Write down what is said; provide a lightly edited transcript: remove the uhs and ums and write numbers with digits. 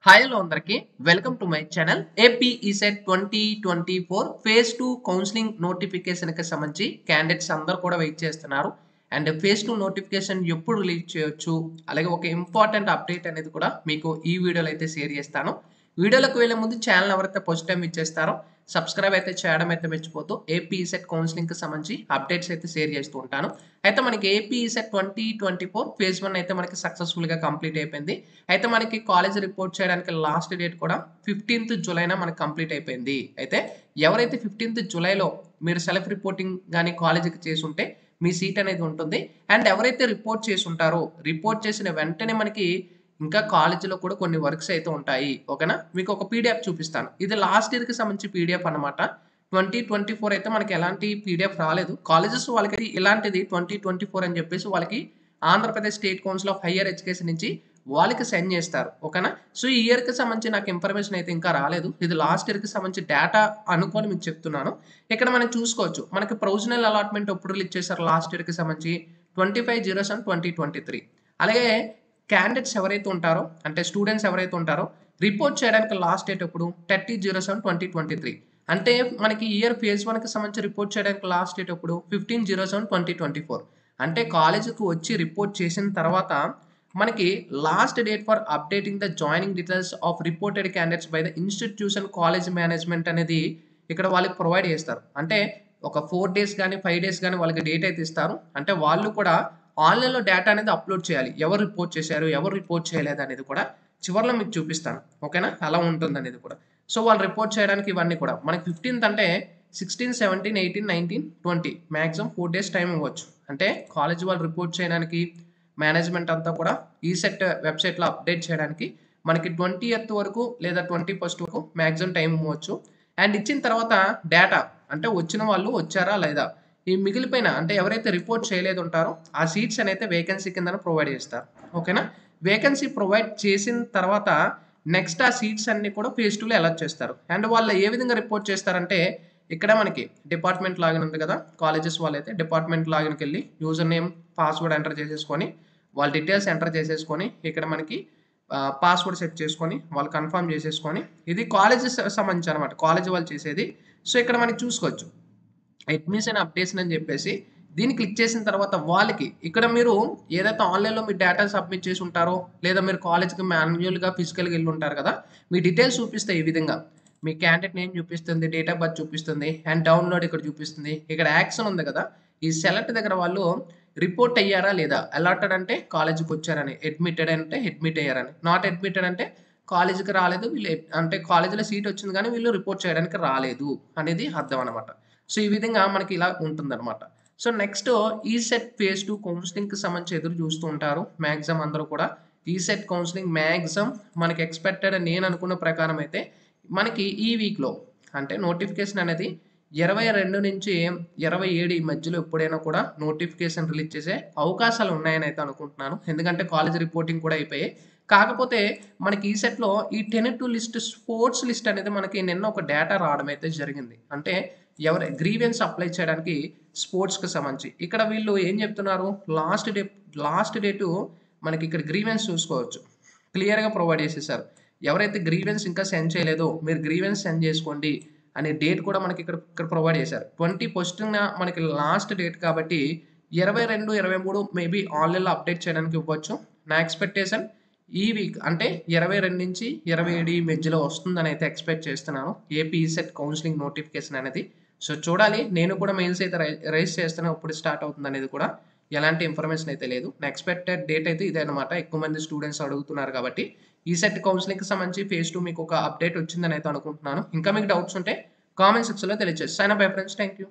hi hello అందరికి welcome to my channel AP ECET 2024 phase 2 counselling notification కి సంబంధించి candidates అందరూ కూడా వెయిట్ చేస్తున్నారు అండ్ ఫేజ్ 2 నోటిఫికేషన్ ఎప్పుడు రిలీజ్ చేయొచ్చు అలాగే ఒక ఇంపార్టెంట్ అప్డేట్ అనేది కూడా మీకు ఈ వీడియోలో అయితే షేర్ చేస్తాను వీడియోలోకి వెళ్ళే ముందు ఛానల్ ఎవరైతే ఫస్ట్ టైం ఇచ్చేస్తారో సబ్స్క్రైబ్ అయితే చేయడం అయితే మర్చిపోతూ ఏపీ ఈసెట్ కౌన్సిలింగ్ కి సంబంధించి అప్డేట్స్ అయితే షేర్ చేస్తూ ఉంటాను అయితే మనకి ఏపీ ఈసెట్ 2024 ఫేజ్ 1 అయితే మనకి సక్సెస్ఫుల్ గా కంప్లీట్ అయిపోయింది అయితే మనకి కాలేజ్ రిపోర్ట్ చేయడానికి లాస్ట్ డేట్ కూడా 15th జూలైన మనకి కంప్లీట్ అయిపోయింది అయితే ఎవరైతే 15th జూలైలో మీరు సెల్ఫ్ రిపోర్టింగ్ గానీ కాలేజీకి చేసి ఉంటే మీ సీట్ అనేది ఉంటుంది అండ్ ఎవరైతే రిపోర్ట్ చేసి ఉంటారో రిపోర్ట్ చేసిన వెంటనే మనకి ఇంకా కాలేజీలో కూడా కొన్ని వర్క్స్ అయితే ఉంటాయి ఓకేనా మీకు ఒక పీడిఎఫ్ చూపిస్తాను ఇది లాస్ట్ ఇయర్ కి సంబంధించి పీడిఎఫ్ అన్నమాట 2024 అయితే మనకి ఎలాంటి పీడిఎఫ్ రాలేదు కాలేజెస్ వాళ్ళకి ఇలాంటిది 2024 అని చెప్పేసి వాళ్ళకి Andhra Pradesh state council of higher education నుంచి వాళ్ళకి సెండ్ చేస్తారు ఓకేనా సో ఈ ఇయర్ కి సంబంధించి నాకు ఇన్ఫర్మేషన్ అయితే ఇంకా రాలేదు ఇది లాస్ట్ ఇయర్ కి సంబంధించి డేటా అనుకొని మీకు చెప్తున్నాను ఇక్కడ మనం చూసుకోవచ్చు మనకి ప్రొవిజనల్ అలాట్మెంట్ ఎప్పుడు రిలీజ్ చేశారు లాస్ట్ ఇయర్ కి సంబంధించి 25/07/2023 అలాగే క్యాండిడేట్స్ ఎవరైతే ఉంటారో అంటే స్టూడెంట్స్ ఎవరైతే ఉంటారో రిపోర్ట్ చేయడానికి లాస్ట్ డేట్ ఎప్పుడు 30/07/2023 అంటే మనకి ఇయర్ ఫేజ్ 1 కి సంబంధించి రిపోర్ట్ చేయడానికి లాస్ట్ డేట్ ఎప్పుడు 15/07/2024 అంటే కాలేజీకి వచ్చి రిపోర్ట్ చేసిన తర్వాత మనకి last date for updating the joining details of reported candidates by the institution college management అనేది ఇక్కడ వాళ్ళకి ప్రొవైడ్ చేస్తారు అంటే ఒక 4 డేస్ కానీ 5 డేస్ కానీ వాళ్ళకి డేట్ అయితే ఇస్తారు అంటే వాళ్ళు కూడా ఆన్లైన్లో డేటా అనేది అప్లోడ్ చేయాలి ఎవరు రిపోర్ట్ చేశారు ఎవరు రిపోర్ట్ చేయలేదు అనేది కూడా చివరిలో మీకు చూపిస్తాను ఓకేనా అలా ఉంటుంది అనేది కూడా సో వాళ్ళు రిపోర్ట్ చేయడానికి ఇవన్నీ కూడా మనకి 15th అంటే 16, 17, 18, 19, 20 మ్యాక్సిమం 4 డేస్ టైం ఇవ్వచ్చు అంటే కాలేజ్ వాళ్ళు రిపోర్ట్ చేయడానికి మేనేజ్మెంట్ అంతా కూడా ఈసెట్ వెబ్సైట్లో అప్డేట్ చేయడానికి మనకి 20th వరకు లేదా 21st వరకు మ్యాక్సిమం టైం ఇవ్వచ్చు అండ్ ఇచ్చిన తర్వాత డేటా అంటే వచ్చిన వాళ్ళు వచ్చారా లేదా ఈ మిగిలిపోయిన అంటే ఎవరైతే రిపోర్ట్ చేయలేదు ఉంటారో ఆ సీట్స్ అనేది వేకెన్సీ కింద ప్రొవైడ్ చేస్తారు ఓకేనా వేకెన్సీ ప్రొవైడ్ చేసిన తర్వాత నెక్స్ట్ ఆ సీట్స్ అన్ని కూడా ఫేజ్ 2లో అలాట్ చేస్తారు అండ్ వాళ్ళు ఏ విధంగా రిపోర్ట్ చేస్తారంటే ఇక్కడ మనకి డిపార్ట్మెంట్ లాగిన్ ఉంది కదా కాలేజెస్ వాళ్ళైతే డిపార్ట్మెంట్ లాగిన్కి వెళ్ళి యూజర్ నేమ్ పాస్వర్డ్ ఎంటర్ చేసేసుకొని వాళ్ళ డీటెయిల్స్ ఎంటర్ చేసేసుకొని ఇక్కడ మనకి పాస్వర్డ్ సెట్ చేసుకొని వాళ్ళు కన్ఫర్మ్ చేసేసుకొని ఇది కాలేజెస్ సంబంధించి అనమాట కాలేజ్ వాళ్ళు చేసేది సో ఇక్కడ మనకి చూసుకోవచ్చు అడ్మిషన్ అప్డేషన్ అని చెప్పేసి దీన్ని క్లిక్ చేసిన తర్వాత వాళ్ళకి ఇక్కడ మీరు ఏదైతే ఆన్లైన్లో మీ డేటా సబ్మిట్ చేసి ఉంటారో లేదా మీరు కాలేజ్కి మాన్యువల్గా ఫిజికల్గా వెళ్ళి ఉంటారు కదా మీ డీటెయిల్స్ చూపిస్తాయి ఈ విధంగా మీ క్యాండిడేట్ నేమ్ చూపిస్తుంది డేట్ ఆఫ్ బర్త్ చూపిస్తుంది అండ్ డౌన్లోడ్ ఇక్కడ చూపిస్తుంది ఇక్కడ యాక్షన్ ఉంది కదా ఈ సెలెక్ట్ దగ్గర వాళ్ళు రిపోర్ట్ అయ్యారా లేదా అలాటెడ్ అంటే కాలేజీకి వచ్చారని అడ్మిటెడ్ అంటే అడ్మిట్ అయ్యారని నాట్ అడ్మిటెడ్ అంటే కాలేజీకి రాలేదు వీళ్ళు అంటే కాలేజీలో సీట్ వచ్చింది కానీ వీళ్ళు రిపోర్ట్ చేయడానికి రాలేదు అనేది అర్థం అనమాట సో ఈ విధంగా మనకి ఇలా ఉంటుందన్నమాట సో నెక్స్ట్ ఈసెట్ ఫేజ్ 2 కౌన్సిలింగ్కి సంబంధించి ఎదురు చూస్తూ ఉంటారు మ్యాక్సిమం అందరూ కూడా ఈసెట్ కౌన్సిలింగ్ మ్యాక్సిమం మనకి ఎక్స్పెక్టెడ్ నేను అనుకున్న ప్రకారం అయితే మనకి ఈ వీక్లో అంటే నోటిఫికేషన్ అనేది 22 నుంచి 27 ఈ మధ్యలో ఎప్పుడైనా కూడా నోటిఫికేషన్ రిలీజ్ చేసే అవకాశాలు ఉన్నాయని అయితే అనుకుంటున్నాను ఎందుకంటే కాలేజ్ రిపోర్టింగ్ కూడా అయిపోయాయి కాకపోతే మనకి ఈ సెట్లో ఈ 10-2 లిస్ట్ స్పోర్ట్స్ లిస్ట్ అనేది మనకి నిన్న ఒక డేటా రావడం అయితే జరిగింది అంటే ఎవరు గ్రీవెన్స్ అప్లై చేయడానికి స్పోర్ట్స్కి సంబంధించి ఇక్కడ వీళ్ళు ఏం చెప్తున్నారు లాస్ట్ డేటు మనకి ఇక్కడ గ్రీవెన్స్ చూసుకోవచ్చు క్లియర్గా ప్రొవైడ్ చేసేసారు ఎవరైతే గ్రీవెన్స్ ఇంకా సెండ్ చేయలేదో మీరు గ్రీవెన్స్ సెండ్ చేసుకోండి అనే డేట్ కూడా మనకి ఇక్కడ ప్రొవైడ్ చేశారు 21st మనకి లాస్ట్ డేట్ కాబట్టి 22, 23 మేబీ ఆన్లైన్లో అప్డేట్ చేయడానికి ఇవ్వచ్చు నా ఎక్స్పెక్టేషన్ ఈ వీక్ అంటే 22 నుంచి 27 మధ్యలో వస్తుందని అయితే ఎక్స్పెక్ట్ చేస్తున్నాను ఏపీ ఈసెట్ కౌన్సిలింగ్ నోటిఫికేషన్ అనేది సో చూడాలి నేను కూడా మెయిల్స్ అయితే రైజ్ చేస్తాను ఎప్పుడు స్టార్ట్ అవుతుంది అనేది కూడా ఎలాంటి ఇన్ఫర్మేషన్ అయితే లేదు నా ఎక్స్పెక్టెడ్ డేట్ అయితే ఇదే అనమాట ఎక్కువ మంది స్టూడెంట్స్ అడుగుతున్నారు కాబట్టి ఈసెట్ కౌన్సిలింగ్కి సంబంధించి ఫేజ్ 2 మీకు ఒక అప్డేట్ వచ్చిందని అయితే అనుకుంటున్నాను ఇంకా మీకు డౌట్స్ ఉంటే కామెంట్ సెక్షన్లో తెలియజేస్తాను sign up bye friends thank you